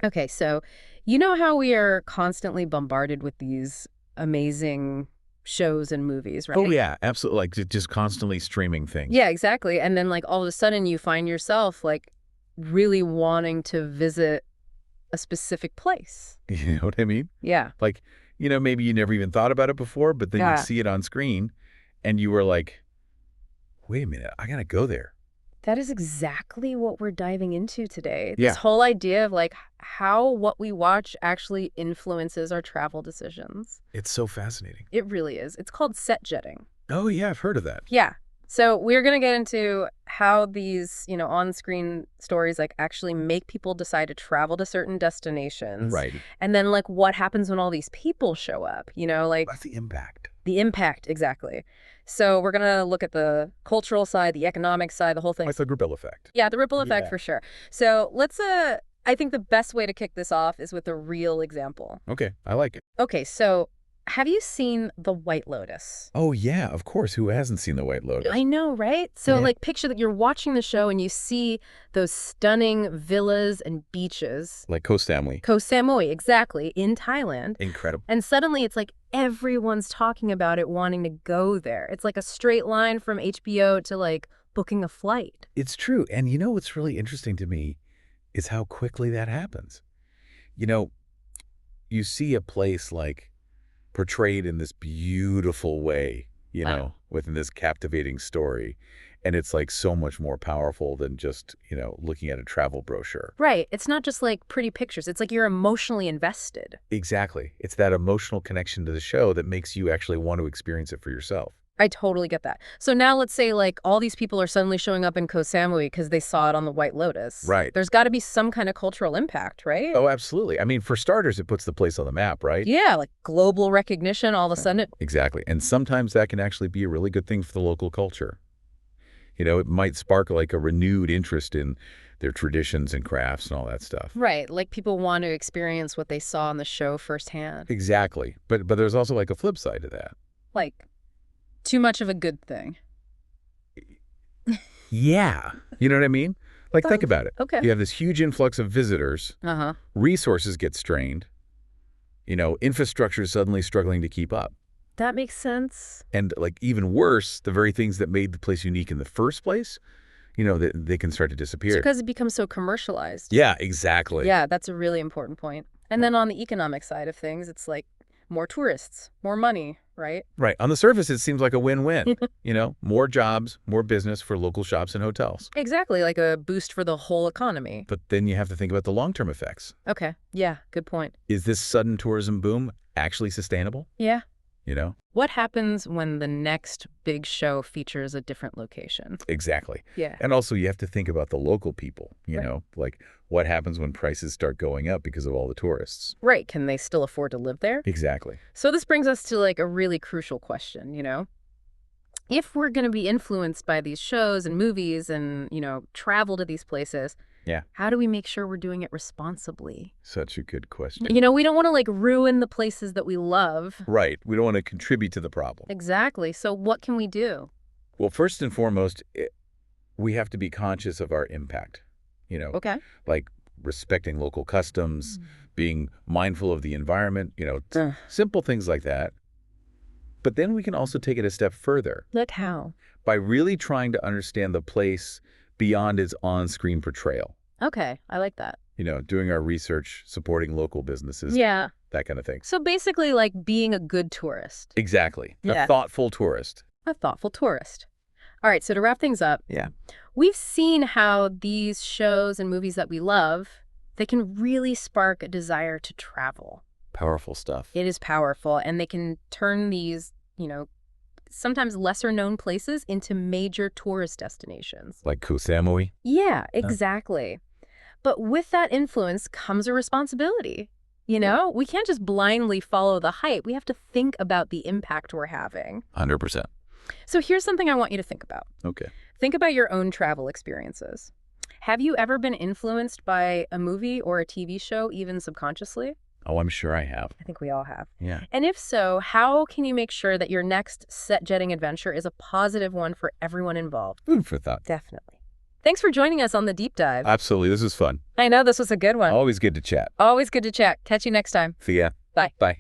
Okay, so you know how we are constantly bombarded with these amazing shows and movies, Oh, right? yeah, absolutely, like, just constantly streaming things. Yeah, exactly. And then like all of a sudden you find yourself like really wanting to visit a specific place. You know what I mean? Yeah. Like, maybe you never even thought about it before, but then you Yeah. see it on screen, and you were like, "Wait a minute, I gotta go there." That is exactly what we're diving into today. This Yeah, whole idea of like how what we watch actually influences our travel decisions. it's so fascinating. It really is. It's called set jetting. Oh, yeah, I've heard of that. Yeah. So we're going to get into how these, on-screen stories like actually make people decide to travel to certain destinations. Right. And then like what happens when all these people show up, like That's the impact. the impact exactly. So we're going to look at the cultural side, the economic side, the whole thing. Like the Gribble effect. Yeah, the ripple effect Yeah. for sure. So let's I think the best way to kick this off is with a real example. Okay, I like it. Okay, so have you seen The White Lotus? Oh, yeah, of course. Who hasn't seen The White Lotus? I know, right? So, Yeah. like, picture that you're watching the show and you see those stunning villas and beaches. Like Koh Samui. Koh Samui, exactly, in Thailand. Incredible. And suddenly it's like everyone's talking about it, wanting to go there. It's like a straight line from HBO to, like, booking a flight. It's true. And you know what's really interesting to me is how quickly that happens. You know, you see a place like portrayed in this beautiful way, Wow. within this captivating story. And it's like so much more powerful than just, looking at a travel brochure. Right. It's not just like pretty pictures. It's like you're emotionally invested. Exactly. It's that emotional connection to the show that makes you actually want to experience it for yourself. I totally get that. So now let's say like all these people are suddenly showing up in Koh Samui because they saw it on the White Lotus. Right. There's got to be some kind of cultural impact, right? Oh, absolutely. I mean, for starters, it puts the place on the map, right? Yeah, like global recognition all of a sudden. Exactly. And sometimes that can actually be a really good thing for the local culture. It might spark like a renewed interest in their traditions and crafts and all that stuff. Right, like people want to experience what they saw on the show firsthand. Exactly. But there's also like a flip side to that. Like too much of a good thing. Yeah. You know what I mean? Like, think about it. Okay. You have this huge influx of visitors, Uh-huh. resources get strained, infrastructure is suddenly struggling to keep up. That makes sense. And like even worse, the very things that made the place unique in the first place, they can start to It's disappear. because it becomes so commercialized. Yeah, exactly. Yeah, that's a really important point. And then on the economic side of things, it's like more tourists, more money, right? Right. On the surface, it seems like a win-win. More jobs, more business for local shops and hotels. Exactly, like a boost for the whole economy. But then you have to think about the long-term effects. Okay, yeah, good point. Is this sudden tourism boom actually sustainable? Yeah. You know? What happens when the next big show features a different location? Exactly. Yeah. And also you have to think about the local people, Right. like what happens when prices start going up because of all the tourists. Right, can they still afford to live there? Exactly. So this brings us to like a really crucial question, If we're going to be influenced by these shows and movies and, travel to these places, Yeah. how do we make sure we're doing it responsibly? Such a good question. We don't want to like ruin the places that we love. Right. We don't want to contribute to the problem. Exactly. So what can we do? Well, first and foremost, we have to be conscious of our impact, Okay. like respecting local customs, being mindful of the environment, Ugh. simple things like that. But then we can also take it a step further Look how. by really trying to understand the place beyond its on-screen portrayal. Okay, I like that. Doing our research, supporting local businesses, Yeah. that kind of thing. So basically like being a good tourist, Exactly. Yeah. A thoughtful tourist. a thoughtful tourist. All right, so to wrap things up, Yeah. we've seen how these shows and movies that we love, they can really spark a desire to travel. Powerful stuff. It is powerful, and they can turn these, sometimes lesser known places into major tourist destinations. Like Koh Samui. Yeah, exactly. But with that influence comes a responsibility. We can't just blindly follow the hype. We have to think about the impact we're having. 100%. So here's something I want you to think about. Okay. Think about your own travel experiences. Have you ever been influenced by a movie or a TV show, even subconsciously? Oh, I'm sure I have. I think we all have. Yeah. And if so, how can you make sure that your next set jetting adventure is a positive one for everyone involved? Food for thought. Definitely. Thanks for joining us on the deep dive. Absolutely. This is fun. I know this was a good one. Always good to chat. Always good to chat. Catch you next time. See ya. Bye. Bye.